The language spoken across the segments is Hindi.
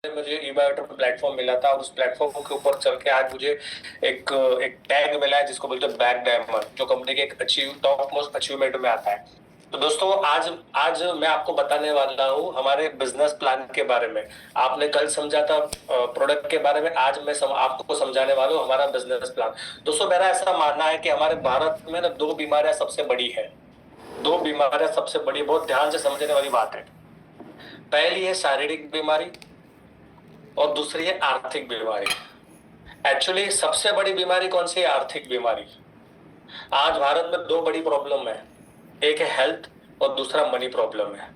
मुझे ईबायोट्रिक प्लेटफॉर्म मिला था और उस प्लेटफॉर्म के ऊपर चल के आज मुझे एक एक टैग मिला है जिसको बोलते हैं बैक डायमंड, जो कंपनी के एक टॉप मोस्ट अचीवमेंट में आता है। तो दोस्तों आज आज मैं आपको बताने वाला हूँ हमारे बिजनेस प्लान के बारे में। आपने कल समझा था प्रोडक्ट के बारे में, आज मैं आपको समझाने वाला हूँ हमारा बिजनेस प्लान। दोस्तों मेरा ऐसा मानना है कि हमारे भारत में ना दो बीमारियां सबसे बड़ी है। दो बीमारियां सबसे बड़ी, बहुत ध्यान से समझने वाली बात है। पहली है शारीरिक बीमारी और दूसरी है आर्थिक बीमारी। एक्चुअली सबसे बड़ी बीमारी कौन सी है? आर्थिक बीमारी। आज भारत में दो बड़ी प्रॉब्लम है, एक है हेल्थ और दूसरा मनी प्रॉब्लम है।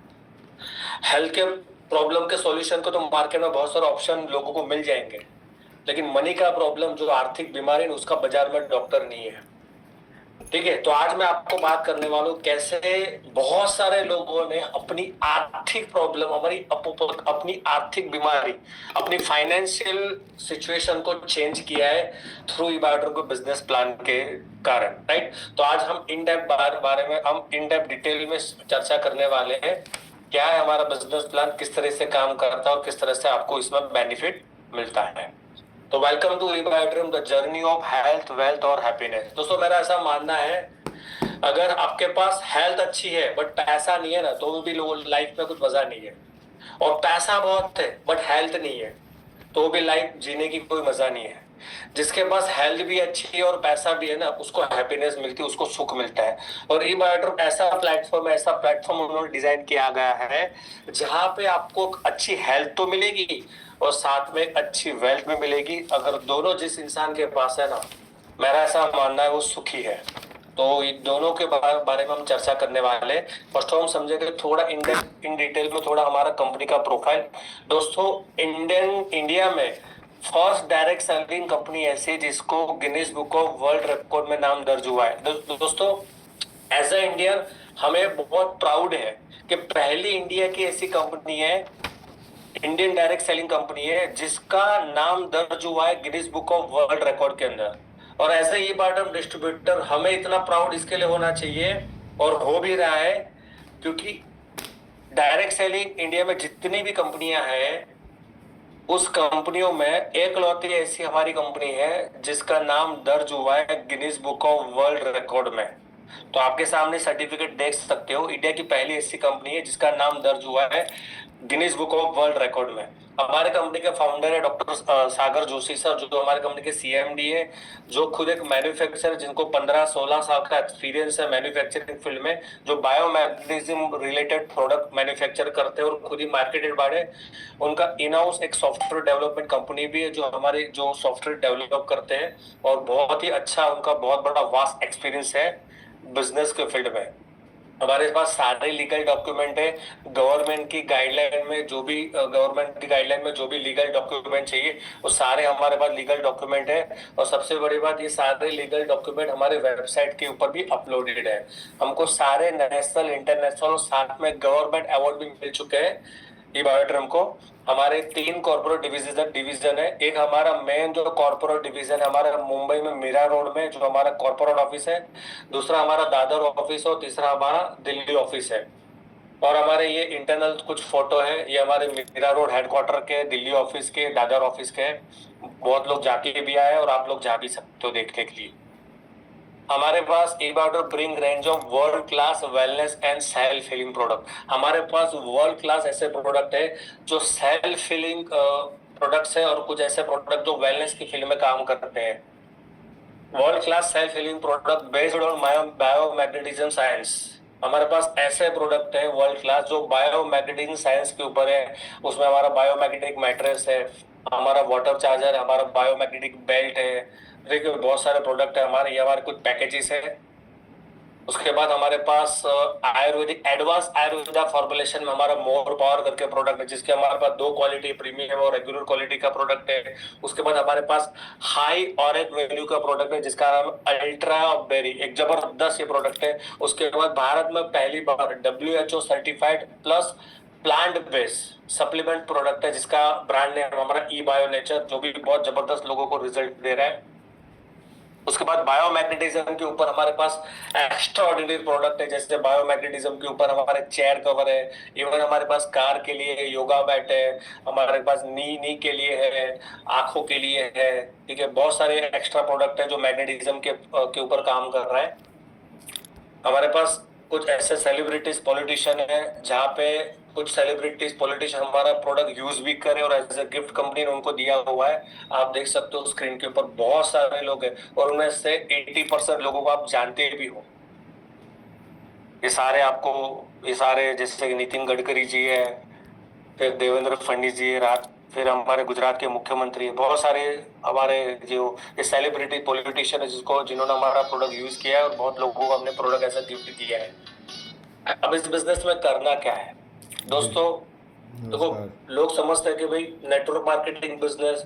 हेल्थ के प्रॉब्लम के सॉल्यूशन को तो मार्केट में बहुत सारे ऑप्शन लोगों को मिल जाएंगे, लेकिन मनी का प्रॉब्लम जो आर्थिक बीमारी है उसका बाजार में डॉक्टर नहीं है। ठीक है, तो आज मैं आपको बात करने वाला हूँ कैसे बहुत सारे लोगों ने अपनी आर्थिक प्रॉब्लम, अपनी आर्थिक बीमारी, अपनी फाइनेंशियल सिचुएशन को चेंज किया है थ्रू ईबायोट्रिक बिजनेस प्लान के कारण। राइट, तो आज हम इन डेप्थ बारे में हम इन डेप्थ डिटेल में चर्चा करने वाले हैं। क्या है हमारा बिजनेस प्लान, किस तरह से काम करता है और किस तरह से आपको इसमें बेनिफिट मिलता है। तो welcome to eBiotric the journey of health, wealth और हैप्पीनेस। दोस्तों मेरा ऐसा मानना है, अगर आपके पास हेल्थ अच्छी है बट पैसा नहीं है ना, तो भी लोग लाइफ में कुछ मजा नहीं है। और पैसा बहुत है बट हेल्थ नहीं है, तो भी लाइफ जीने की कोई मजा नहीं है। जिसके पास हेल्थ भी अच्छी है और पैसा भी है ना, उसको हैप्पीनेस मिलती है, उसको सुख मिलता है। और ई बायोट्रिक ऐसा प्लेटफॉर्म उन्होंने डिजाइन किया गया है जहां पे आपको अच्छी हेल्थ तो मिलेगी और साथ में अच्छी वेल्थ भी मिलेगी। अगर दोनों जिस इंसान के पास है ना, मेरा ऐसा मानना है वो सुखी है। तो इन दोनों के बारे में हम चर्चा करने वाले हैं। फर्स्ट हम समझेंगे थोड़ा इन डिटेल में थोड़ा हमारा कंपनी का प्रोफाइल। दोस्तों इंडिया में फर्स्ट डायरेक्ट सेलिंग कंपनी ऐसी जिसको Guinness book of world record में नाम दर्ज हुआ है। दोस्तों एज ए इंडियन हमें बहुत प्राउड है कि पहली इंडिया की ऐसी कंपनी है, इंडियन डायरेक्ट सेलिंग कंपनी है जिसका नाम दर्ज हुआ है Guinness book of world record के अंदर। और ऐसे ही बाटम डिस्ट्रीब्यूटर हमें इतना प्राउड इसके लिए होना चाहिए और हो भी रहा है, क्योंकि डायरेक्ट सेलिंग इंडिया में जितनी भी कंपनियां हैं उस कंपनियों में एकलौती ऐसी हमारी कंपनी है जिसका नाम दर्ज हुआ है Guinness book of world record में। तो आपके सामने सर्टिफिकेट देख सकते हो, इंडिया की पहली ऐसी कंपनी है जिसका नाम दर्ज हुआ है Guinness book of world record में। हमारे कंपनी के फाउंडर है डॉक्टर सागर जोशी सर, जो हमारे कंपनी के सीएमडी है, जो खुद एक मैन्युफैक्चरर, जिनको 15-16 साल का एक्सपीरियंस है मैन्युफैक्चरिंग फील्ड में, जो बायोमैग्नेशियम रिलेटेड प्रोडक्ट मैन्युफैक्चर करते हैं और खुद ही मार्केटेड बाड़े। उनका इन हाउस एक सॉफ्टवेयर डेवलपमेंट कंपनी भी है जो सॉफ्टवेयर डेवलप करते हैं, और बहुत ही अच्छा उनका बहुत बड़ा वास्ट एक्सपीरियंस है बिजनेस के फील्ड में। हमारे पास सारे लीगल डॉक्यूमेंट है। गवर्नमेंट की गाइडलाइन में जो भी लीगल डॉक्यूमेंट चाहिए वो सारे हमारे पास लीगल डॉक्यूमेंट है। और सबसे बड़ी बात, ये सारे लीगल डॉक्यूमेंट हमारे वेबसाइट के ऊपर भी अपलोडेड है। हमको सारे नेशनल, इंटरनेशनल और साथ में गवर्नमेंट अवार्ड भी मिल चुके हैं ईबायोट्रिक को। हमारे 3 कॉर्पोरेट डिवीजन है। एक हमारा मेन जो कॉर्पोरेट डिवीजन है हमारा मुंबई में मीरा रोड में, जो हमारा कॉर्पोरेट ऑफिस है। दूसरा हमारा दादर ऑफिस और तीसरा हमारा दिल्ली ऑफिस है। और हमारे ये इंटरनल कुछ फोटो है, ये हमारे मीरा रोड हेडक्वार्टर के, दिल्ली ऑफिस के, दादर ऑफिस के। बहुत लोग जाके भी आए और आप लोग जा भी सकते हो देखने के लिए। हमारे पास eBiotric bring range of world class wellness and self healing product. हमारे पास वर्ल्ड क्लास ऐसे प्रोडक्ट है जो सेल्फ हीलिंग प्रोडक्ट्स है, और कुछ ऐसे प्रोडक्ट जो वेलनेस की फील्ड में काम करते हैं। World class self healing product based on biomagnetism science. हमारे पास ऐसे प्रोडक्ट है वर्ल्ड क्लास जो बायोमैग्नेटिज्म साइंस के ऊपर है। उसमें हमारा बायोमैग्नेटिक मैट्रेस है, हमारा वाटर चार्जर है, हमारा बायोमैग्नेटिक बेल्ट है। देखिए बहुत सारे प्रोडक्ट है हमारे, ये हमारे कुछ पैकेजेस है। उसके बाद हमारे पास आयुर्वेदिक एडवांस आयुर्वेदा फॉर्मुलेशन में हमारा मोर पावर करके प्रोडक्ट है, जिसके हमारे पास 2 क्वालिटी, प्रीमियम और रेगुलर क्वालिटी का प्रोडक्ट है। उसके बाद हमारे पास हाई ऑरेंज वैल्यू का प्रोडक्ट है जिसका नाम अल्ट्रा बेरी, एक जबरदस्त ये प्रोडक्ट है। उसके बाद भारत में पहली बार WHO certified plus plant based supplement product है जिसका ब्रांड नेम हमारा ई बायो नेचर, जो भी बहुत जबरदस्त लोगों को रिजल्ट दे रहा है। उसके बाद बायोमैग्नेटिज्म के ऊपर हमारे पास एक्स्ट्रा ऑर्डिनरी प्रोडक्ट है, जैसे बायोमैग्नेटिज्म के ऊपर हमारे चेयर कवर है, इवन हमारे पास कार के लिए योगा मैट है, हमारे पास नी के लिए है, आंखों के लिए है। ठीक है, बहुत सारे एक्स्ट्रा प्रोडक्ट है जो मैग्नेटिज्म के ऊपर काम कर रहा है। हमारे पास कुछ ऐसे सेलिब्रिटीज पॉलिटिशियन है जहाँ पे कुछ सेलिब्रिटीज पॉलिटिशियन हमारा प्रोडक्ट यूज भी करे और एज ए गिफ्ट कंपनी ने उनको दिया हुआ है। आप देख सकते हो स्क्रीन के ऊपर बहुत सारे लोग हैं और उनमें से 80% लोगों को आप जानते भी हो। ये सारे जैसे कि नितिन गडकरी जी है, फिर देवेंद्र फडणवीस जी है, फिर हमारे गुजरात के मुख्यमंत्री है, बहुत सारे हमारे जो ये सेलिब्रिटी पॉलिटिशियन है जिन्होंने हमारा प्रोडक्ट यूज किया है और बहुत लोगों को हमने प्रोडक्ट ऐसा गिफ्ट दिया है। अब इस बिजनेस में करना क्या है दोस्तों? देखो, लोग समझते हैं कि भाई नेटवर्क मार्केटिंग बिजनेस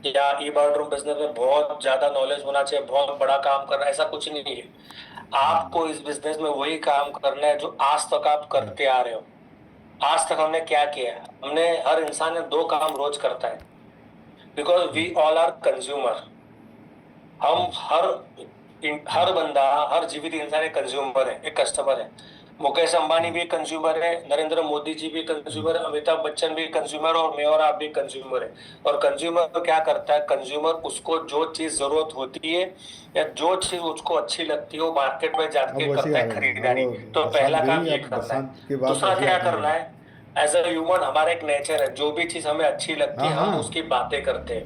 या ई बार्टरूम बिजनेस में बहुत ज्यादा नॉलेज होना चाहिए, बहुत बड़ा काम करना, ऐसा कुछ नहीं है। आपको इस बिजनेस में वही काम करना है जो आज तक आप करते आ रहे हो। आज तक हमने क्या किया है? हमने हर इंसान ने 2 काम रोज करता है, because we all are consumer. हम हर बंदा, हर जीवित इंसान एक कंज्यूमर है, एक कस्टमर है। मुकेश अंबानी भी कंज्यूमर है, नरेंद्र मोदी जी भी कंज्यूमर है, अमिताभ बच्चन भी कंज्यूमर, और मैं और आप भी कंज्यूमर है। और कंज्यूमर क्या करता है? कंज्यूमर उसको जो चीज जरूरत होती है या जो चीज उसको अच्छी लगती है वो मार्केट में जाके करता है खरीदारी। तो पहला काम ये करना है। दूसरा क्या करना है? एज अ ह्यूमन हमारा एक नेचर है, जो भी चीज हमें अच्छी लगती है हम उसकी बातें करते हैं,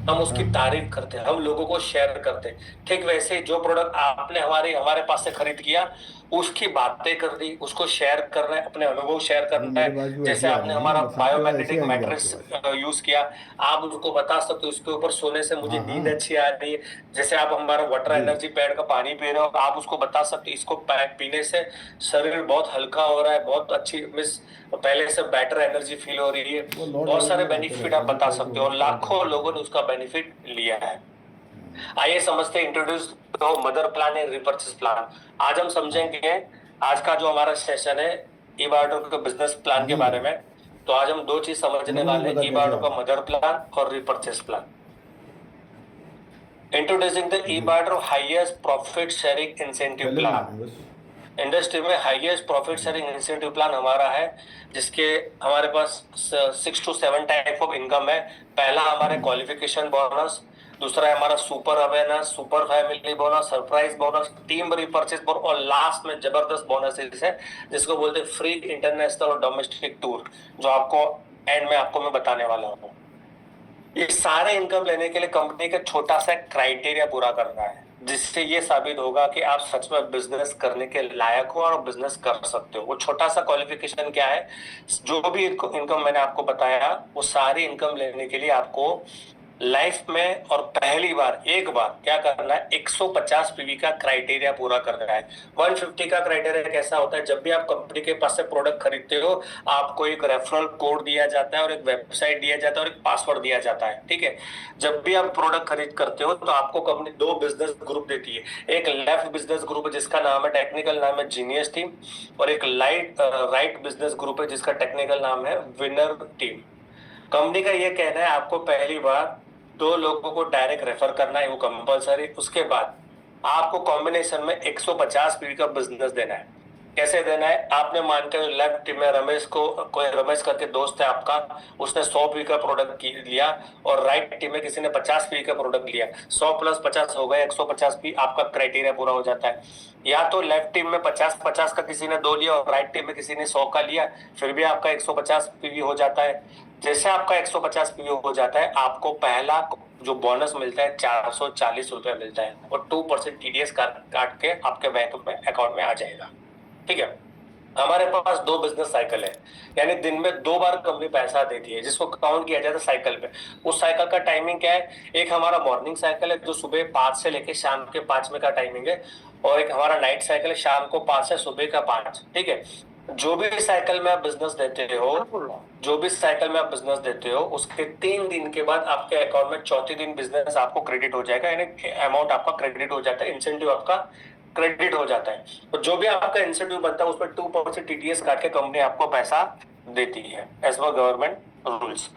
हम उसकी तारीफ करते हैं, हम लोगों को शेयर करते हैं। ठीक वैसे ही जो प्रोडक्ट आपने हमारे हमारे पास से खरीद किया उसकी बातें कर दी, उसको शेयर करना है, अपने अनुभव शेयर करना है। जैसे आपने हमारा बायोमैग्नेटिक मैट्रेस यूज किया, आप उसको बता सकते हो इसके ऊपर सोने से मुझे नींद अच्छी आ रही है। जैसे आप हमारा वाटर एनर्जी पैड का पानी पी रहे हो, आप उसको बता सकते हो इसको पीने से शरीर बहुत हल्का हो रहा है, बहुत अच्छी मिस पहले से बेटर एनर्जी फील हो रही है। बहुत सारे बेनिफिट आप बता सकते हो और लाखों लोगों ने उसका बेनिफिट लिया है। आइए समझते हैं, इंट्रोड्यूस तो mother plan and repurchase plan. आज हम समझेंगे, आज का जो हमारा सेशन है ई बार्डो के बिजनेस प्लान के बारे में। तो आज हम 2 चीज समझने वाले हैं, ई बार्डो का मदर प्लान और रिपर्चेस प्लान। इंट्रोड्यूसिंग द ई बार्डो highest profit sharing incentive plan. Industry में highest profit sharing incentive plan हमारा है, जिसके हमारे पास 6 to 7 टाइप ऑफ इनकम है। पहला हमारे क्वालिफिकेशन बोनस, दूसरा है हमारा super awareness, super family bonus, surprise bonus, team repurchase bonus, और लास्ट में जबरदस्त बोनस है जिसको बोलते हैं फ्री इंटरनेशनल और डोमेस्टिक टूर, जो आपको एंड में आपको मैं बताने वाला हूँ। ये सारे इनकम लेने के लिए कंपनी का छोटा सा क्राइटेरिया पूरा करना है, जिससे ये साबित होगा कि आप सच में बिजनेस करने के लायक हो और बिजनेस कर सकते हो। वो छोटा सा क्वालिफिकेशन क्या है? जो भी इनकम मैंने आपको बताया वो सारी इनकम लेने के लिए आपको लाइफ में और पहली बार एक बार क्या करना है, 150 पीवी का क्राइटेरिया पूरा करना है। 150 का क्राइटेरिया कैसा होता है? जब भी आप कंपनी के पास से प्रोडक्ट खरीदते हो आपको एक रेफरल कोड दिया जाता है और एक वेबसाइट दिया जाता है और एक पासवर्ड दिया जाता है। ठीक है, जब भी आप प्रोडक्ट खरीद करते हो तो आपको कंपनी 2 बिजनेस ग्रुप देती है। एक लेफ्ट बिजनेस ग्रुप है जिसका नाम है, टेक्निकल नाम है जीनियस टीम, और एक राइट बिजनेस ग्रुप है जिसका टेक्निकल नाम है विनर टीम। कंपनी का ये कहना है आपको पहली बार 2 लोगों को डायरेक्ट रेफर करना है, वो कंपलसरी। उसके बाद आपको कॉम्बिनेशन में 150 पीवी का बिजनेस देना है। कैसे देना है? आपने मानते हो लेफ्ट टीम में रमेश करके दोस्त है आपका, उसने 100 पीवी का प्रोडक्ट लिया, और राइट टीम में किसी ने 50 पीवी का प्रोडक्ट लिया, 100 + 50 हो गया 150 पी, आपका क्राइटेरिया पूरा हो जाता है। या तो लेफ्ट टीम में 50-50 का किसी ने 2 लिया और राइट टीम में किसी ने 100 का लिया, फिर भी आपका 150 पीवी हो जाता है। जैसे आपका 150 पीवी हो जाता है आपको पहला जो बोनस मिलता है 440 रुपए मिलता है, और 2% टीडीएस काट के आपके बैंक में अकाउंट में आ जाएगा। ठीक है, हमारे पास 2 बिजनेस साइकिल है, यानी दिन में 2 बार कंपनी पैसा देती है, जिसको काउंट किया जाता है साइकिल पे। उस साइकिल का टाइमिंग क्या है? एक हमारा मॉर्निंग साइकिल है जो सुबह 5 से लेके शाम के 5 में का टाइमिंग है, और एक हमारा नाइट साइकिल है शाम को 5 से सुबह का 5। ठीक है, जो भी साइकिल में आप बिजनेस देते हो उसके 3 दिन के बाद आपके अकाउंट में चौथे दिन बिजनेस आपको क्रेडिट हो जाएगा, यानी अमाउंट आपका क्रेडिट हो जाता है, इंसेंटिव आपका क्रेडिट हो जाता है। तो जो भी आपका इंसेंटिव बनता है उस पर 2% टीडीएस काट के कंपनी आपको पैसा देती है एज पर गवर्नमेंट रूल्स।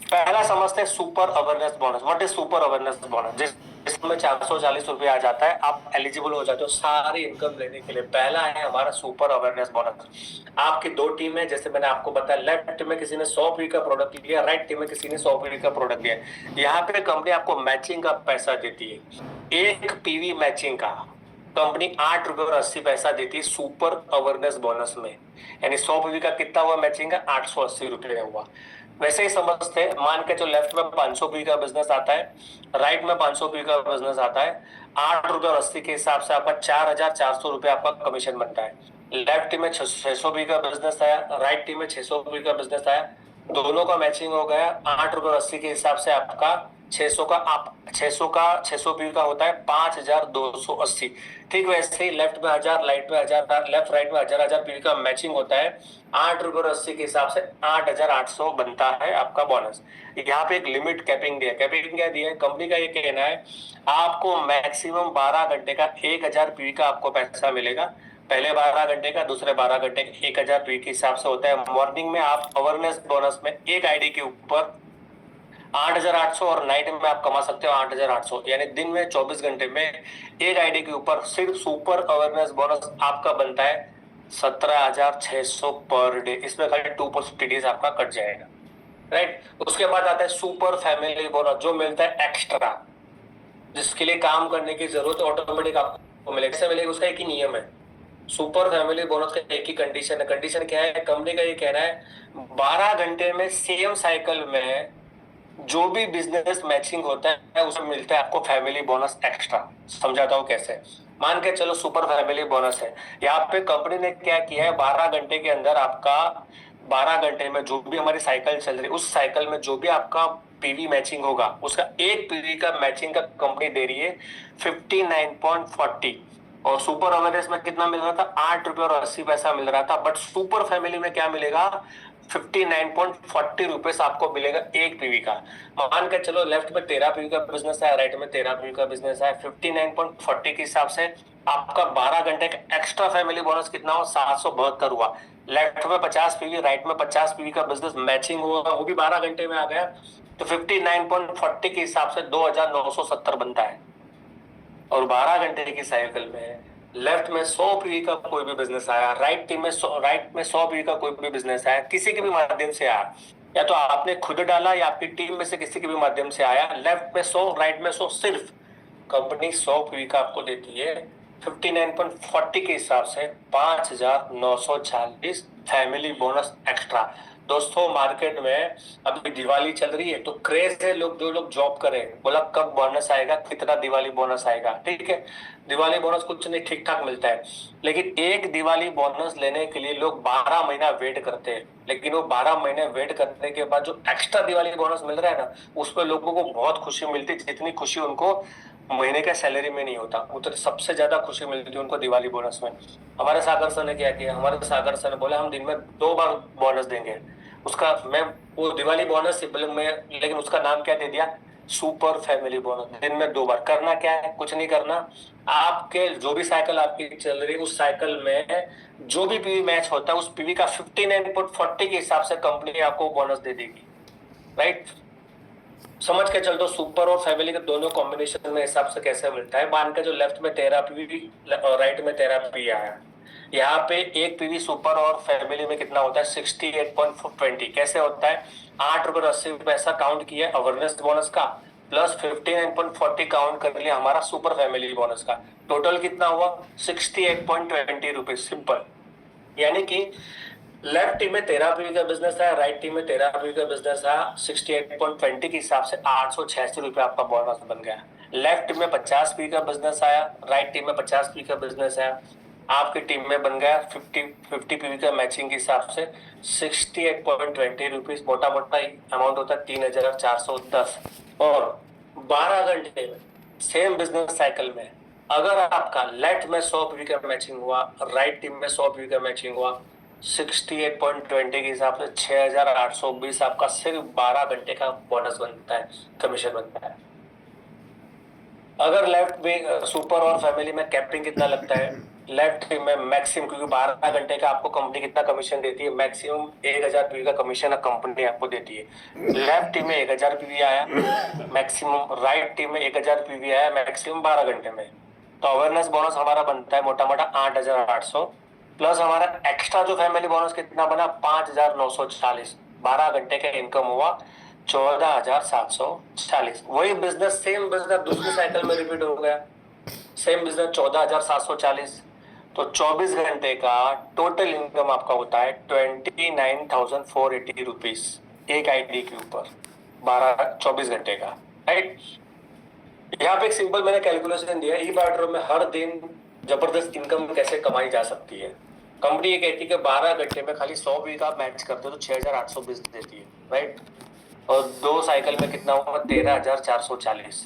पहला समझते हैं super awareness bonus. What is super awareness bonus? में 440 रुपये आ जाता है, आप एलिजिबल हो जाते हो सारी इनकम लेने के लिए। पहला है हमारा सुपर अवेयरनेस बोनस। आपकी दो टीम है, जैसे मैंने आपको बताया, लेफ्ट टीम में किसी ने 100 का प्रोडक्ट लिया, राइट टीम में किसी ने 100 का प्रोडक्ट लिया। यहाँ पे कंपनी आपको मैचिंग का पैसा देती है। एक पीवी मैचिंग का कंपनी 8 रुपये और 80 पैसा देती है सुपर अवेयरनेस बोनस में। यानी 100 का कितना हुआ मैचिंग का? 880 रुपये हुआ। वैसे ही समझते हैं, मान के जो लेफ्ट में 500 का बिजनेस आता है, राइट में 500 का बिजनेस आता है, 8 रुपये और 80 के हिसाब से आपका 4400 रुपये आपका कमीशन बनता है। लेफ्ट टीम में 600 का बिजनेस आया, राइट टीम में 600 का बिजनेस आया, दोनों का मैचिंग हो गया। 8 रुपये और 80 के हिसाब से आपका 600 का, आप 600 का होता है 5280। ठीक वैसे ही लेफ्ट में 1000, राइट में 1000, लेफ्ट राइट में 1000 पीवी का मैचिंग होता है। 8 रुपये और 80 के हिसाब से 8800 बनता है आपका बोनस। यहाँ पे एक लिमिट कैपिंग दिया। कैपिंग क्या दिया है कंपनी का? ये कहना है आपको मैक्सिमम 12 घंटे का 1000 पीवी का आपको पैसा मिलेगा। पहले 12 घंटे का, दूसरे 12 घंटे का 1000 पीवी के हिसाब से होता है। मॉर्निंग में आप अवेयरनेस बोनस में एक आईडी के ऊपर 8800 और नाइट में आप कमा सकते हो 8800। यानी दिन में 24 घंटे में एक आईडी के ऊपर सिर्फ सुपर अवेयरनेस बोनस आपका बनता है 17,600 पर डे। इसमें खाली 2% टीडीएस आपका कट जाएगा, राइट। उसके बाद आता है सुपर फैमिली बोनस, जो मिलता है एक्स्ट्रा, जिसके लिए काम करने की जरूरत ऑटोमेटिक आपको मिलेगा। कैसे मिलेगा? उसका एक ही नियम है। सुपर फैमिली बोनस का एक ही कंडीशन है। कंडीशन क्या है? कंपनी का ये कहना है 12 घंटे में सेम साइकिल में जो भी बिजनेस मैचिंग होता है उसमें मिलता है आपको फैमिली बोनस एक्स्ट्रा। समझाता हूँ कैसे। मान के चलो सुपर फैमिली बोनस है, यहाँ पे कंपनी ने क्या किया है, 12 घंटे के अंदर आपका 12 घंटे में जो भी हमारी साइकिल चल रही है, उस साइकिल में जो भी आपका पीवी मैचिंग होगा, उसका एक पीवी का मैचिंग का कंपनी दे रही है 59.40। और सुपर अवेयरनेस में कितना मिल रहा था? 8 रुपये और 80 पैसा मिल रहा था। बट सुपर फैमिली में क्या मिलेगा? 59.40 रुपीज आपको मिलेगा एक पीवी का। मान के चलो लेफ्ट में 13 पीवी का बिजनेस है, राइट में 13 पीवी का बिजनेस है, 59.40 के हिसाब से आपका 12 घंटे का एक्स्ट्रा फैमिली बोनस कितना हो? 772 हुआ। लेफ्ट में 50 पीवी, राइट में 50 पीवी का बिजनेस मैचिंग हुआ, वो भी 12 घंटे में आ गया, तो 59.40 के हिसाब से 2970 बनता है। और 12 घंटे की साइकिल में लेफ्ट में 100 पीवी का कोई भी बिजनेस आया, राइट में 100 पीवी का कोई भी बिजनेस आया, किसी के भी माध्यम से आया, या तो आपने खुद डाला या आपकी टीम में से किसी के भी माध्यम से आया, लेफ्ट में 100, राइट में 100, सिर्फ कंपनी 100 पीवी का आपको देती है 59.40 के हिसाब से 5940 फैमिली बोनस एक्स्ट्रा। दोस्तों मार्केट में अभी दिवाली चल रही है, तो क्रेज है, लोग जो लोग जॉब करें, बोला कब बोनस आएगा, कितना दिवाली बोनस आएगा। ठीक है, दिवाली बोनस कुछ नहीं, ठीक ठाक मिलता है, लेकिन एक दिवाली बोनस लेने के लिए लोग 12 महीना वेट करते हैं। लेकिन वो 12 महीने वेट करने के बाद जो एक्स्ट्रा दिवाली बोनस मिल रहा है ना, उसमें लोगों को बहुत खुशी मिलती है, जितनी खुशी उनको महीने का सैलरी में नहीं होता, उतनी सबसे ज्यादा खुशी मिलती है उनको दिवाली बोनस में। हमारे सागर सर ने क्या किया, हमारे सागर सर ने बोला हम दिन में 2 बार बोनस देंगे। उसका मैं वो दिवाली बोनस मैं, लेकिन उसका नाम क्या दे दिया? Super family bonus. दिन में 2 बार। करना क्या है? कुछ नहीं करना, आपके जो भी साइकिल आपकी चल रही है, उस साइकिल में जो भी पीवी मैच होता है, उस पीवी का 59.40 के हिसाब से कंपनी आपको बोनस दे देगी, राइट। समझ के चल दो सुपर और फैमिली के दोनों कॉम्बिनेशन में हिसाब से कैसे मिलता है। मान के जो लेफ्ट में 13 पीवी और राइट में 13 पीवी आया, यहाँ पे एक पीवी सुपर और फैमिली में कितना होता है? 68.20। कैसे होता है? 8 रुपये और 80 पैसा काउंट किया अवेयरनेस बोनस का, प्लस 59.40 काउंट कर लिया हमारा सुपर फैमिली बोनस का, टोटल कितना हुआ? 68.20 रुपीज। सिंपल। यानी कि लेफ्ट टीम में 13 पीवी का बिजनेस है, राइट टीम में 13 पीवी का बिजनेस है, 68.20 के हिसाब से 886 रुपये आपका बोनस बन गया। लेफ्ट टीम में 50 पीवी का बिजनेस आया, राइट टीम में 50 पीवी का बिजनेस है, आपकी टीम में बन गया 50 पीवी का मैचिंग के हिसाब से 68.20 रुपीज। मोटा मोटा अमाउंट होता है 3410। और 12 घंटे में सेम बिजनेस साइकिल में अगर आपका लेफ्ट में 100 पीवी का मैचिंग हुआ, राइट टीम में 100 पीवी का मैचिंग हुआ, 68.20 के हिसाब से 6820 आपका सिर्फ 12 घंटे का बोनस बनता है, कमीशन बनता है। अगर लेफ्ट में सुपर और फैमिली में कैपिंग कितना लगता है? लेफ्ट टीम में मैक्सिमम, क्योंकि 12 घंटे का आपको कंपनी कितना कमीशन देती है, मैक्सिमम 1000 पीवी का कमीशन कंपनी आपको देती है। लेफ्ट टीम में 1000 पीवी आया मैक्सिमम, राइट टीम में 1000 पीवी आया मैक्सिमम 12 घंटे में। तो अवेयरनेस बोनस हमारा बनता है मोटा मोटा 8800, प्लस हमारा एक्स्ट्रा जो फैमिली बोनस कितना बना 5940। 12 घंटे का इनकम हुआ 14740। वही बिजनेस, सेम बिजनेस दूसरी साइकिल में रिपीट हो गया, सेम बिजनेस 14740। तो 24 घंटे का टोटल इनकम आपका होता है 29,480 रुपीज एक आईडी के ऊपर, 24 घंटे का, राइट। यहाँ पे एक सिंपल मैंने कैलकुलेशन दिया है, ई बार्टर में हर दिन जबरदस्त इनकम कैसे कमाई जा सकती है। कंपनी ये कहती है कि 12 घंटे में खाली 100 भी का मैच करते हो तो 6820 देती है, राइट। और 2 साइकिल में कितना हुआ 13,440।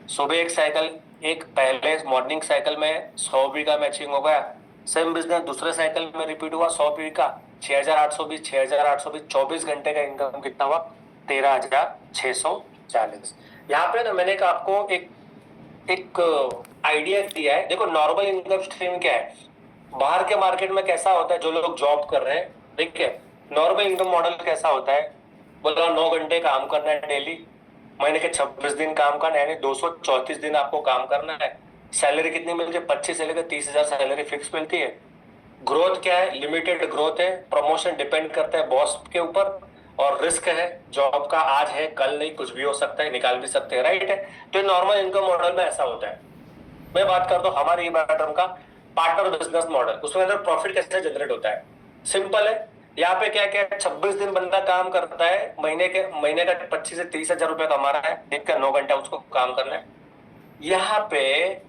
सुबह एक साइकिल, एक पहले मॉर्निंग साइकिल में 100 पी का मैचिंग हो गया, सेम बिजनेस दूसरे साइकिल में रिपीट हुआ 100 पी का 6820, 6820, 24 घंटे का इनकम कितना हुआ 13,640। यहाँ पे ना मैंने आपको एक एक आइडिया दिया है। देखो नॉर्मल इनकम स्ट्रीम क्या है, बाहर के मार्केट में कैसा होता है, जो लोग जॉब कर रहे हैं, ठीक है, नॉर्मल इनकम मॉडल कैसा होता है, बोला 9 घंटे काम करना है डेली, महीने के 26 दिन काम करना है, यानी 234 दिन आपको काम करना है। सैलरी कितनी मिलती है 25 से लेकर 30,000 सैलरी फिक्स मिलती है। ग्रोथ क्या है, लिमिटेड ग्रोथ है, प्रमोशन डिपेंड करता है बॉस के ऊपर, और रिस्क है जॉब का, आज है कल नहीं, कुछ भी हो सकता है, निकाल भी सकते हैं, राइट है। तो नॉर्मल इनकम मॉडल में ऐसा होता है। मैं बात करता हूँ हमारे ई-बायोटर्म का पार्टनर बिजनेस मॉडल, उसमें अंदर प्रॉफिट कैसे जनरेट होता है, सिंपल है। यहाँ पे क्या क्या 26 दिन बंदा काम करता है, महीने का 25 से 30,000 रुपया कमा रहा है, दिन का 9 घंटा उसको काम करना है। यहाँ पे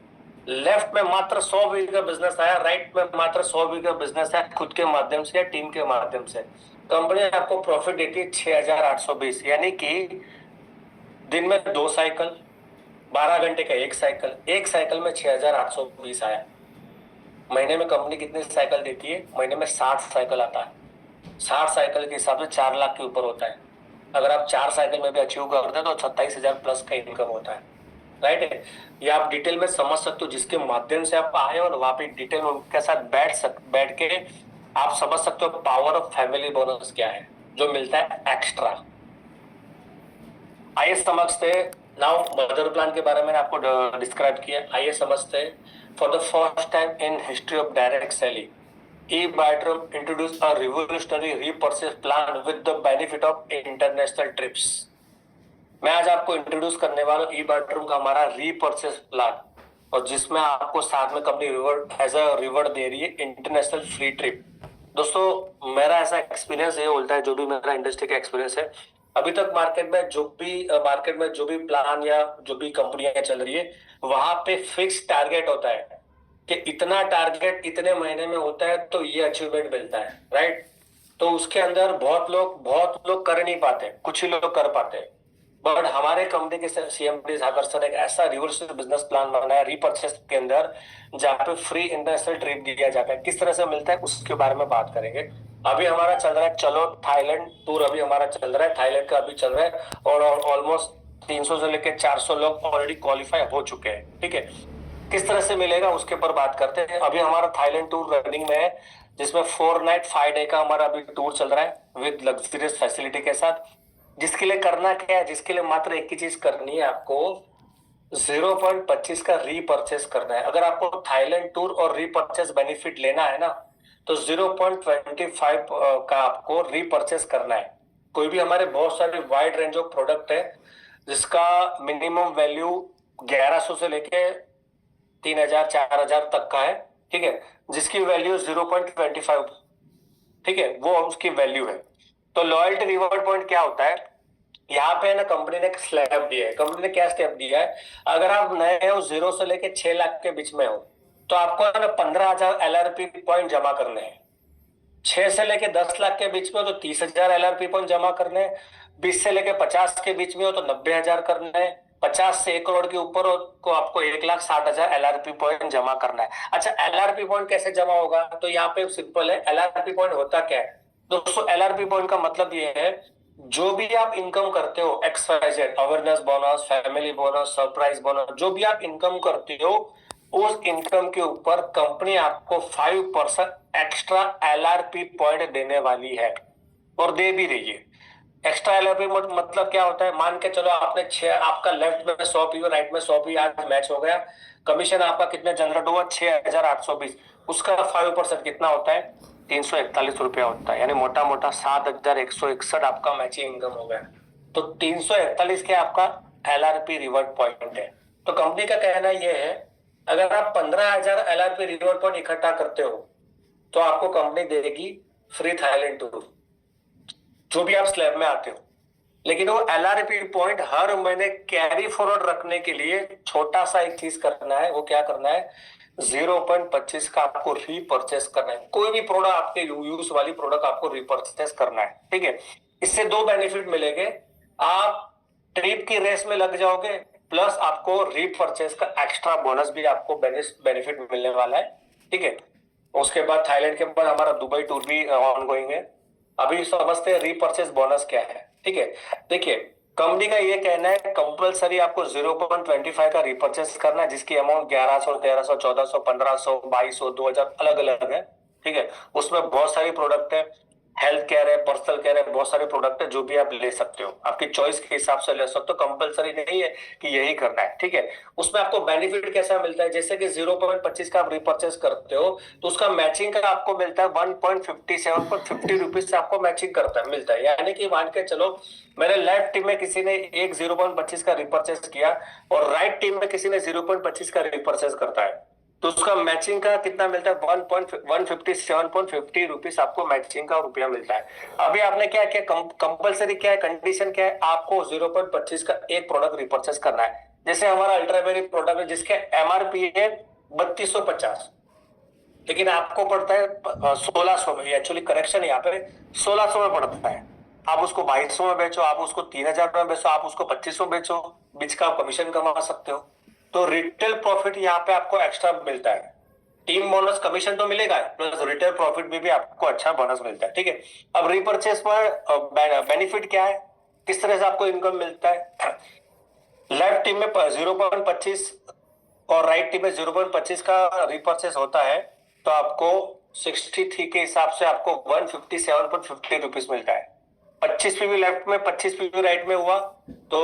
लेफ्ट में मात्र 100 वीक का बिजनेस आया, राइट में मात्र 100 वीक का बिजनेस है, खुद के माध्यम से या टीम के माध्यम से। कंपनी आपको प्रॉफिट देती है 6,820, यानी कि दिन में 2 साइकिल, 12 घंटे का एक साइकिल में 6,820 आया। महीने में कंपनी कितनी साइकिल देती है, महीने में 60 साइकिल आता है। 60 साइकिल के हिसाब से 4 लाख के ऊपर होता है। अगर आप 4 साइकिल में भी अचीव करते हैं तो 27,000 प्लस का इनकम होता है, राइट है। ये आप डिटेल में समझ सकते हो, जिसके माध्यम से आप आए और वहां पे डिटेल में उनके साथ बैठ के आप समझ सकते हो पावर ऑफ फैमिली बोनस क्या है जो मिलता है एक्स्ट्रा। आइए समझते, नाउ मदर प्लान के बारे में आपको डिस्क्राइब किया, आइए समझते। For the first time in history of direct selling, ई-बायोटर्म introduce a revolutionary repurchase plan with the benefit of international trips. मैं आज आपको इंट्रोड्यूस करने वाला हूँ ई-बायोटर्म का हमारा रीपर्चेस प्लान, और जिसमें आपको साथ में company reward as a reward दे रही है इंटरनेशनल फ्री ट्रिप। दोस्तों मेरा ऐसा एक्सपीरियंस ये बोलता है, जो भी मेरा इंडस्ट्री का एक्सपीरियंस है अभी तक, मार्केट में जो भी प्लान या जो भी कंपनियां चल रही है, वहां पे फिक्स टारगेट होता है कि इतना टारगेट इतने महीने में होता है तो ये अचीवमेंट मिलता है, राइट। तो उसके अंदर बहुत लोग कर नहीं पाते, कुछ ही लोग कर पाते हैं। बट हमारे कंपनी के सीएमडी सागर सर एक ऐसा रिवोल्यूशनरी बिजनेस प्लान बनाया रीपर्चेस के अंदर, जहाँ पे फ्री इंटरनेशनल ट्रिप दिया जाता है। किस तरह से मिलता है उसके बारे में बात करेंगे। अभी हमारा चल रहा है चलो थाईलैंड टूर, अभी हमारा चल रहा है, थाईलैंड का अभी चल रहा है, और ऑलमोस्ट 300 से लेकर 400 लोग ऑलरेडी क्वालिफाई हो चुके हैं, ठीक है। किस तरह से मिलेगा उसके ऊपर बात करते हैं। अभी हमारा थाईलैंड टूर रनिंग में है, जिसमें 4 नाइट 5 डे का हमारा अभी टूर चल रहा है विद लग्जरियस फैसिलिटी के साथ। जिसके लिए करना क्या है, जिसके लिए मात्र एक ही चीज करनी है, आपको 0.25 का रीपर्चेस करना है। अगर आपको थाईलैंड टूर और रीपर्चेस बेनिफिट लेना है ना, तो 0.25 का आपको रीपर्चेस करना है। कोई भी हमारे बहुत सारे वाइड रेंज ऑफ प्रोडक्ट है, जिसका मिनिमम वैल्यू 1100 से लेके 3,000 4,000 तक का है, ठीक है, जिसकी वैल्यू 0.25, ठीक है, वो उसकी वैल्यू है। तो लॉयल्टी रिवॉर्ड पॉइंट क्या होता है, यहाँ पे ना कंपनी ने एक स्लैब दिया है। कंपनी ने क्या स्टेप दिया है, अगर आप नए हो 0 से लेके 6 लाख के बीच में हो, तो आपको है ना 15,000 एलआरपी पॉइंट जमा करने हैं। 6 से लेके 10 लाख के बीच में हो तो 30,000 एलआरपी पॉइंट जमा करने हैं। 20 से लेके 50 के बीच में हो तो 90,000 करने हैं। 50 से 1 करोड़ के ऊपर हो तो आपको 1,60,000 एलआरपी पॉइंट जमा करना है। अच्छा, एलआरपी पॉइंट कैसे जमा होगा, तो यहाँ पे सिंपल है। एलआरपी पॉइंट होता क्या है दोस्तों, एलआरपी पॉइंट का मतलब ये है, जो भी आप इनकम करते हो, XYZ, awareness bonus, family bonus, surprise bonus, जो भी आप इनकम करते हो, उस इनकम के ऊपर कंपनी आपको 5% एक्स्ट्रा एलआरपी पॉइंट देने वाली है, और दे भी रही है। एक्स्ट्रा एलआरपी मतलब क्या होता है? मान के चलो आपने आपका लेफ्ट में 100 पीवी, राइट में 100 पीवी आज मैच हो गया, कमीशन आपका कितना जनरेट हुआ? 6,820। उसका 5% कितना होता है? 341 रुपया होता है, यानी मोटा मोटा 7,161 आपका मैचिंग इनकम हो गया। तो 341 के आपका एलआरपी रिवॉर्ड पॉइंट है। तो कंपनी का कहना यह है, अगर आप 15,000 एलआरपी रिवॉर्ड पॉइंट इकट्ठा करते हो तो आपको कंपनी देगी फ्री थाईलैंड टूर, जो भी आप स्लैब में आते हो। लेकिन वो एलआरपी पॉइंट हर महीने कैरी फॉरवर्ड रखने के लिए छोटा सा एक चीज करना है। वो क्या करना है? 0.25 का आपको रीपर्चेस करना है। कोई भी प्रोडक्ट, आपके यूज वाली प्रोडक्ट आपको रीपर्चेस करना है, ठीक है। इससे दो बेनिफिट मिलेंगे, आप ट्रिप की रेस में लग जाओगे, प्लस आपको रीपर्चेस का एक्स्ट्रा बोनस भी आपको बेनिफिट मिलने वाला है, ठीक है। उसके बाद थाईलैंड के बाद हमारा दुबई टूर भी ऑन गोइंग है। अभी समझते हैं रीपर्चेस बोनस क्या है, ठीक है। देखिए, कंपनी का ये कहना है कंपलसरी आपको 0.25 का रिपर्चेस करना है, जिसकी अमाउंट 1100, 1300, 1400, 1500, 2200, 2000 अलग अलग है, ठीक है। उसमें बहुत सारी प्रोडक्ट है, हेल्थ केयर है, पर्सनल केयर है, बहुत सारे प्रोडक्ट है, जो भी आप ले सकते हो, आपकी चॉइस के हिसाब से ले सकते हो। कंपलसरी नहीं है कि यही करना है, ठीक है। उसमें आपको बेनिफिट कैसा मिलता है? जैसे कि 0.25 का आप रिपर्चेस करते हो तो उसका मैचिंग का आपको मिलता है 1.57 से आपको मैचिंग करता है, मिलता है। यानी कि मान के चलो, मेरे लेफ्ट टीम में किसी ने एक 0.25 का रिपर्चेस किया और राइट टीम में किसी ने 0.25 का रिपर्चेस करता है, तो उसका मैचिंग का कितना मिलता है? 1.157.50 रुपीज आपको मैचिंग का रुपया मिलता है। अभी आपने क्या किया? कंपलसरी क्या है, कंडीशन क्या है? आपको 0.25 का एक प्रोडक्ट रिपर्चेस करना है। जैसे हमारा अल्ट्रावेरी प्रोडक्ट है, जिसके एमआरपी है 3250, लेकिन आपको पड़ता है 1600 में। एक्चुअली करेक्शन यहाँ पे 1600 में पड़ता है। आप उसको 2200 में बेचो, आप उसको 3000 में बेचो, आप उसको 2500 बेचो, बीच का कमीशन कमा सकते हो। तो रिटेल प्रॉफिट यहाँ पे आपको एक्स्ट्रा मिलता है। टीम बोनस कमीशन तो मिलेगा, प्लस रिटेल प्रॉफिट भी आपको अच्छा बोनस मिलता है, ठीक है। अब रीपर्चेस पर बेनिफिट क्या है, किस तरह से आपको इनकम मिलता है? लेफ्ट टीम में 0.25 और राइट टीम में 0.25 का रिपर्चेस होता है, तो आपको 63 के हिसाब से आपको 157.50 रुपीज मिलता है। 25 पीवी लेफ्ट में, 25 पीवी राइट में हुआ तो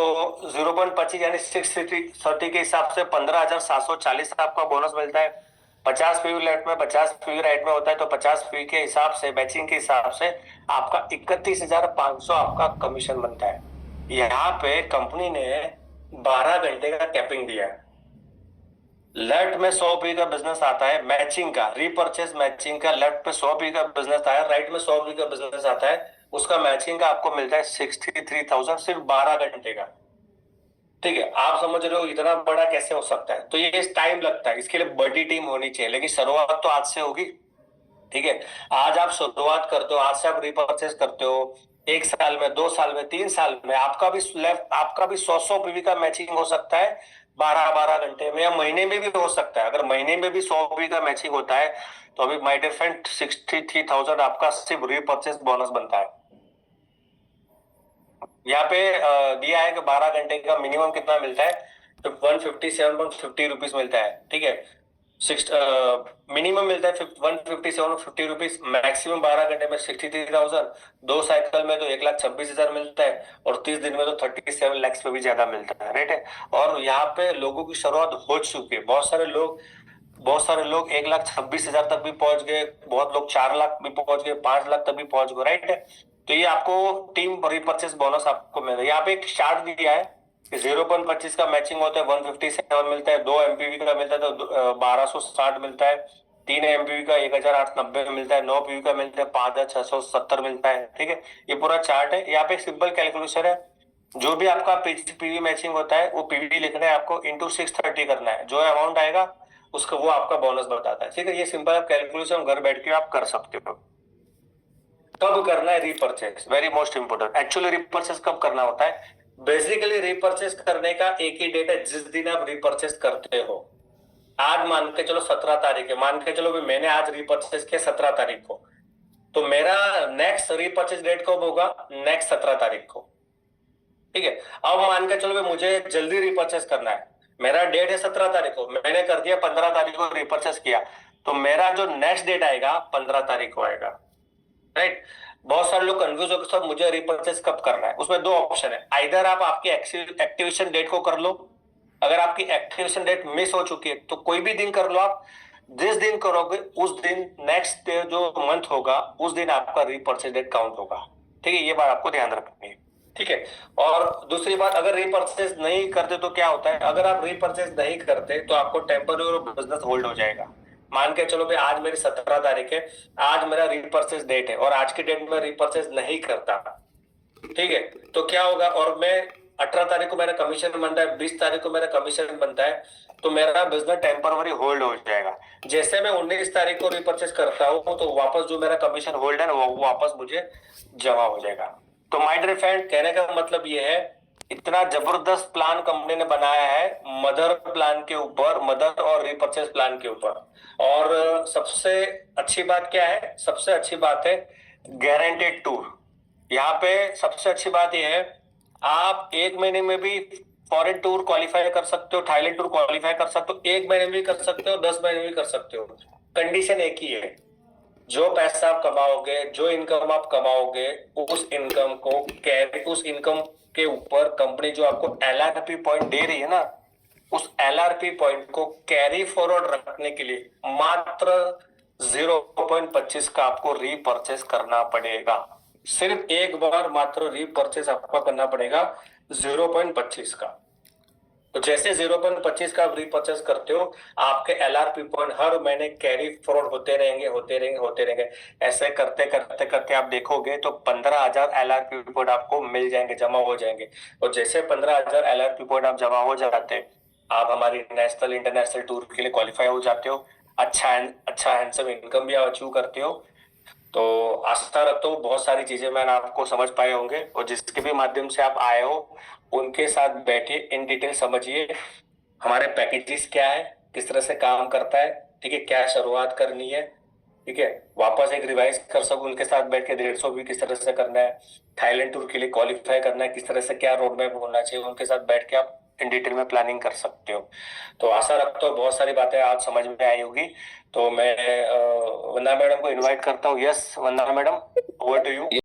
0.25 यानी 630 के हिसाब से 15,740 आपका बोनस मिलता है। 50 पीवी लेफ्ट में, 50 पीवी राइट में होता है तो 50 पीवी के हिसाब से, मैचिंग के हिसाब से आपका 31,500 आपका कमीशन बनता है। यहाँ पे कंपनी ने 12 घंटे का कैपिंग दिया है। लेफ्ट में 100 पी का बिजनेस आता है मैचिंग का, रीपर्चेस मैचिंग का, लेफ्ट पे 100 पी का बिजनेस आता है, राइट में 100 पी का बिजनेस आता है, उसका मैचिंग का आपको मिलता है 63,000 सिर्फ 12 घंटे का, ठीक है। आप समझ रहे हो इतना बड़ा कैसे हो सकता है? तो ये टाइम लगता है, इसके लिए बड़ी टीम होनी चाहिए, लेकिन शुरुआत तो आज से होगी, ठीक है। आज आप शुरुआत करते हो, आज से आप रिपर्चेस करते हो, 1 साल में, 2 साल में, 3 साल में आपका भी लेफ्ट, आपका भी 100 पीवी का मैचिंग हो सकता है 12-12 घंटे में, या महीने में भी हो सकता है। अगर महीने में भी 100 पीवी का मैचिंग होता है तो अभी माय डियर फ्रेंड 63,000 आपका सिर्फ रिपर्चेस बोनस बनता है। यहाँ पे दिया है कि 12 घंटे का मिनिमम कितना मिलता है, तो 157.50 रुपीज मिलता है, ठीक है। सिक्स मिनिमम मिलता है 157.50 रुपीज, मैक्सिमम 12 घंटे में 63,000, 2 साइकिल में तो 1,26,000 मिलता है, और 30 दिन में तो 37 लाख पे भी ज्यादा मिलता है, राइट है। और यहाँ पे लोगों की शुरुआत हो चुकी है, बहुत सारे लोग 1,26,000 तक भी पहुंच गए, बहुत लोग 4 लाख भी पहुंच गए, 5 लाख तक भी पहुंच गए, राइट है। तो ये आपको टीम रिपर्चेस बोनस आपको मिल रहा है। यहाँ पे एक चार्ट दिया है कि 0.25 का मैचिंग होता है 157 मिलता है, 2 एमपीवी का मिलता है तो 1260 मिलता है, 3 एमपीवी का 1,890 मिलता है, 9 पीवी का मिलता है 5,670 मिलता है, ठीक है। ये पूरा चार्ट है। यहाँ पे एक सिंपल कैलकुलेशन है, जो भी आपका पीवी मैचिंग होता है वो पीवी लिखना है आपको, इंटू 630 करना है, जो अमाउंट आएगा उसका वो आपका बोनस बताता है, ठीक है। ये सिंपल कैलकुलेशन घर बैठ के आप कर सकते हो। कब करना है repurchase? Very most important. Actually repurchase कब करना होता है? बेसिकली रीपर्चेस करने का एक ही डेट है, जिस दिन आप रीपर्चेस करते हो। आज मान के चलो 17 तारीख है, मान के चलो भी मैंने आज रीपर्चेस किया 17 तारीख को, तो मेरा नेक्स्ट रीपर्चेस डेट कब होगा? नेक्स्ट 17 तारीख को, ठीक है। अब मान के चलो भी मुझे जल्दी रिपर्चेस करना है, मेरा डेट है 17 तारीख को, मैंने कर दिया 15 तारीख को रिपर्चेस किया, तो मेरा जो नेक्स्ट डेट आएगा 15 तारीख को आएगा। राइट। बहुत सारे लोग कंफ्यूज हो कि सर मुझे रिपर्चेस कब करना है। उसमें दो ऑप्शन है, आइदर आप आपकी एक्टिवेशन डेट को कर लो, अगर आपकी एक्टिवेशन डेट मिस हो चुकी है तो कोई भी दिन कर लो आप, जिस दिन करोगे उस दिन नेक्स्ट जो मंथ होगा उस दिन आपका रीपर्चेज डेट काउंट होगा। ठीक है, ये बात आपको ध्यान रखनी है। ठीक है। और दूसरी बात, अगर रीपर्चेज नहीं करते तो क्या होता है, अगर आप रीपर्चेज नहीं करते तो आपको टेम्पररी बिजनेस होल्ड हो जाएगा। मान के चलो भाई आज मेरी 17 तारीख है, आज मेरा रीपर्चेज डेट है और आज की डेट में रीपर्चेज नहीं करता, ठीक है, तो क्या होगा, और मैं 18 तारीख को मेरा कमीशन बनता है, 20 तारीख को मेरा कमीशन बनता है, तो मेरा बिजनेस टेम्पररी होल्ड हो जाएगा। जैसे मैं 19 तारीख को रिपर्चेस करता हूँ तो वापस जो मेरा कमीशन होल्ड है ना वो वापस मुझे जमा हो जाएगा। तो माय डियर फ्रेंड, कहने का मतलब ये है, इतना जबरदस्त प्लान कंपनी ने बनाया है मदर प्लान के ऊपर, मदर और रिपर्चेस प्लान के ऊपर। और सबसे अच्छी बात क्या है, सबसे अच्छी बात है गारंटेड टूर। यहाँ पे सबसे अच्छी बात यह है, आप 1 महीने में भी फॉरेन टूर क्वालिफाई कर सकते हो, थाईलैंड टूर क्वालिफाई कर सकते हो, 1 महीने में भी कर सकते हो, 10 महीने में भी कर सकते हो। कंडीशन एक ही है, जो पैसा आप कमाओगे, जो इनकम आप कमाओगे, उस इनकम को कैरी, उस इनकम के ऊपर कंपनी जो आपको एलआरपी पॉइंट दे रही है ना, उस एलआरपी पॉइंट को कैरी फॉरवर्ड रखने के लिए मात्र 0.25 का आपको रीपर्चेस करना पड़ेगा। सिर्फ एक बार मात्र रीपर्चेस आपको करना पड़ेगा 0.25 का। तो जैसे 0.25 का आप रीपर्चेस करते हो, आपके एलआरपी पॉइंट हर महीने कैरी फॉरवर्ड होते रहेंगे, होते रहेंगे, होते रहेंगे। ऐसे करते करते करते आप देखोगे तो 15,000 एलआरपी पॉइंट आपको मिल जाएंगे, जमा हो जाएंगे। और जैसे 15,000 एलआरपी पॉइंट आप जमा हो जाते हैं, आप हमारी नेशनल इंटरनेशनल टूर के लिए क्वालिफाई हो जाते हो, अच्छा अच्छा हैंडसम इनकम भी आप अचीव करते हो। तो आशा रखता हूँ बहुत सारी चीजें मैंने आपको समझ पाए होंगे, और जिसके भी माध्यम से आप आए हो उनके साथ बैठे इन डिटेल समझिए हमारे पैकेजेस क्या है, किस तरह से काम करता है, ठीक है, क्या शुरुआत करनी है, ठीक है, वापस एक रिवाइज कर सकूं उनके साथ बैठ के, 150 भी किस तरह से करना है, थाईलैंड टूर के लिए क्वालिफाई करना है किस तरह से, क्या रोड मैप होना चाहिए, उनके साथ बैठ के आप इन डिटेल में प्लानिंग कर सकते हो। तो आशा रखता हूँ बहुत सारी बातें आज समझ में आई होगी। तो मैं वंदना मैडम को इनवाइट करता हूँ। Yes Vandana madam, over to you.